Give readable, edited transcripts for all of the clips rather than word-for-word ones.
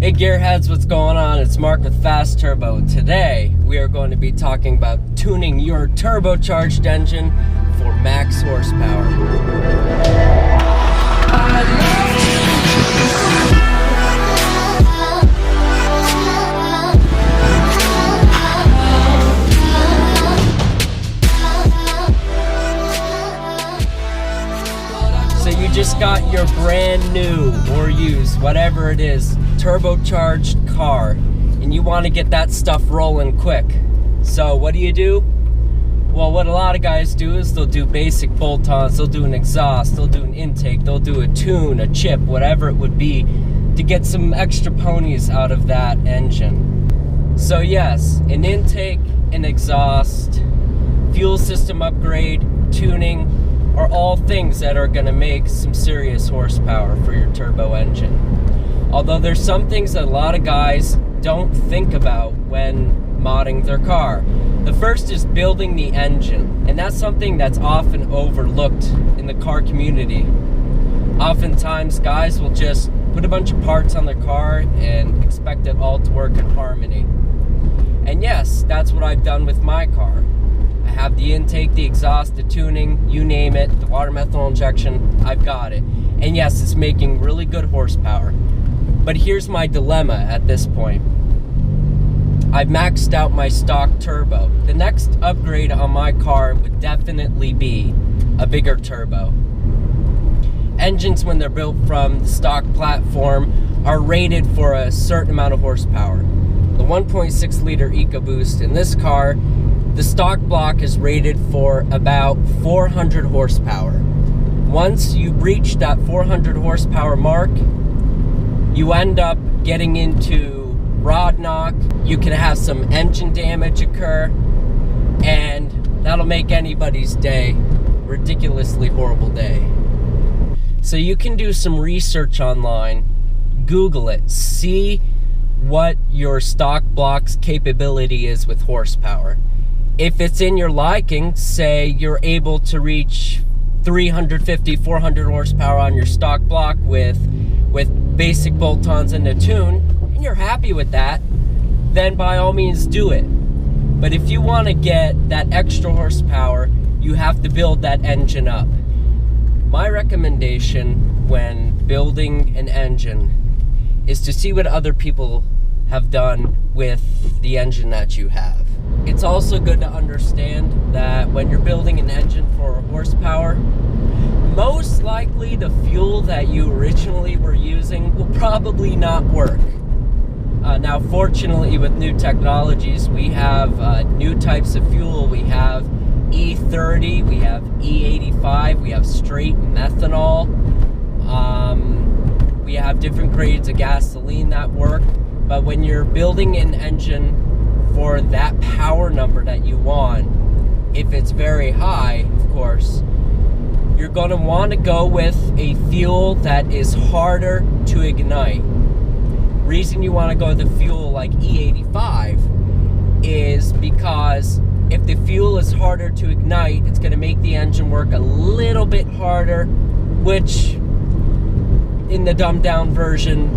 Hey Gearheads, what's going on? It's Mark with Fast Turbo. Today we are going to be talking about tuning your turbocharged engine for max horsepower. So you just got your brand new or used, whatever it is, turbocharged car, and you want to get that stuff rolling quick. So what do? Well, what a lot of guys do is they'll do basic bolt-ons, they'll do an exhaust, they'll do an intake, they'll do a tune, a chip, whatever it would be, to get some extra ponies out of that engine. So yes, an intake, an exhaust, fuel system upgrade, tuning are all things that are going to make some serious horsepower for your turbo engine. Although there's some things that a lot of guys don't think about when modding their car. The first is building the engine, and that's something that's often overlooked in the car community. Oftentimes guys will just put a bunch of parts on their car and expect it all to work in harmony. And yes, that's what I've done with my car. I have the intake, the exhaust, the tuning, you name it, the water methanol injection, I've got it. And yes, it's making really good horsepower. But here's my dilemma at this point. I've maxed out my stock turbo. The next upgrade on my car would definitely be a bigger turbo. Engines, when they're built from the stock platform, are rated for a certain amount of horsepower. The 1.6 liter EcoBoost in this car, the stock block is rated for about 400 horsepower. Once you reach that 400 horsepower mark, you end up getting into rod knock, you can have some engine damage occur, and that'll make anybody's day ridiculously horrible day. So you can do some research online, Google it, see what your stock block's capability is with horsepower. If it's in your liking, say you're able to reach 350, 400 horsepower on your stock block with basic bolt-ons and a tune, and you're happy with that, then by all means do it. But if you want to get that extra horsepower, you have to build that engine up. My recommendation when building an engine is to see what other people have done with the engine that you have. It's also good to understand that when you're building an engine for horsepower, most likely the fuel that you originally were using will probably not work. Now, fortunately, with new technologies, we have new types of fuel. We have E30, we have E85, we have straight methanol. We have different grades of gasoline that work. But when you're building an engine for that power number that you want, if it's very high, of course, you're going to want to go with a fuel that is harder to ignite. Reason you want to go with a fuel like E85 is because if the fuel is harder to ignite, it's going to make the engine work a little bit harder, which in the dumbed down version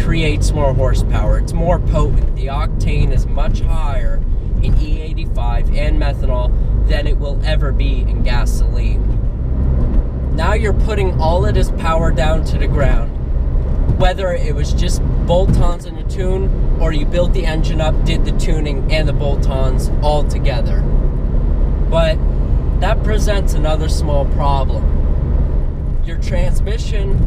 creates more horsepower. It's more potent. The octane is much higher in E85 and methanol than it will ever be in gasoline. Now you're putting all of this power down to the ground. Whether it was just bolt-ons and a tune, or you built the engine up, did the tuning and the bolt-ons all together. But that presents another small problem. Your transmission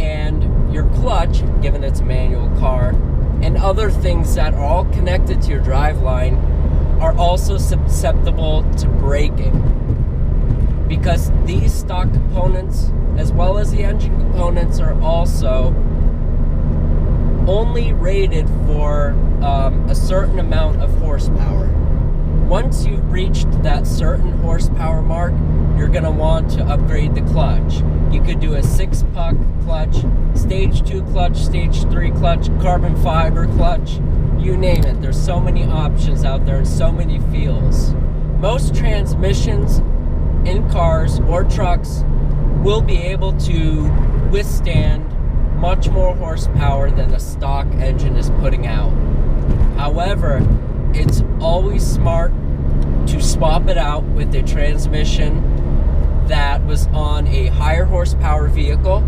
and your clutch, given it's a manual car, and other things that are all connected to your driveline are also susceptible to braking. Because these stock components, as well as the engine components, are also only rated for a certain amount of horsepower. Once you've reached that certain horsepower mark, you're going to want to upgrade the clutch. You could do a 6-puck clutch, stage 2 clutch, stage 3 clutch, carbon fiber clutch, you name it. There's so many options out there and so many feels. Most transmissions in cars or trucks will be able to withstand much more horsepower than the stock engine is putting out. However, it's always smart to swap it out with a transmission that was on a higher horsepower vehicle,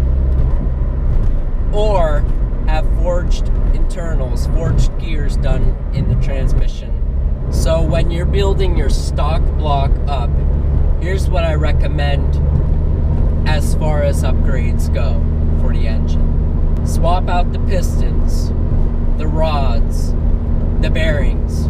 or have forged internals, forged gears done in the transmission. So when you're building your stock block up, here's what I recommend as far as upgrades go for the engine. Swap out the pistons, the rods, the bearings.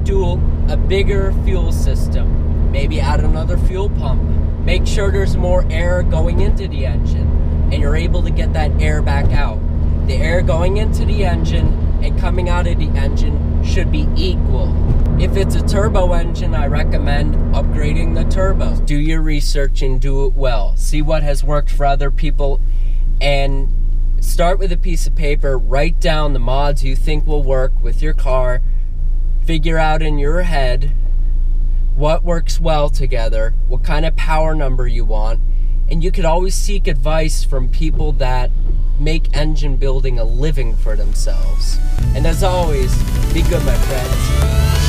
Do a bigger fuel system. Maybe add another fuel pump. Make sure there's more air going into the engine and you're able to get that air back out. The air going into the engine and coming out of the engine should be equal. If it's a turbo engine, I recommend upgrading the turbo. Do your research and do it well. See what has worked for other people and start with a piece of paper. Write down the mods you think will work with your car. Figure out in your head what works well together, what kind of power number you want, and you could always seek advice from people that make engine building a living for themselves. And as always, be good, my friends.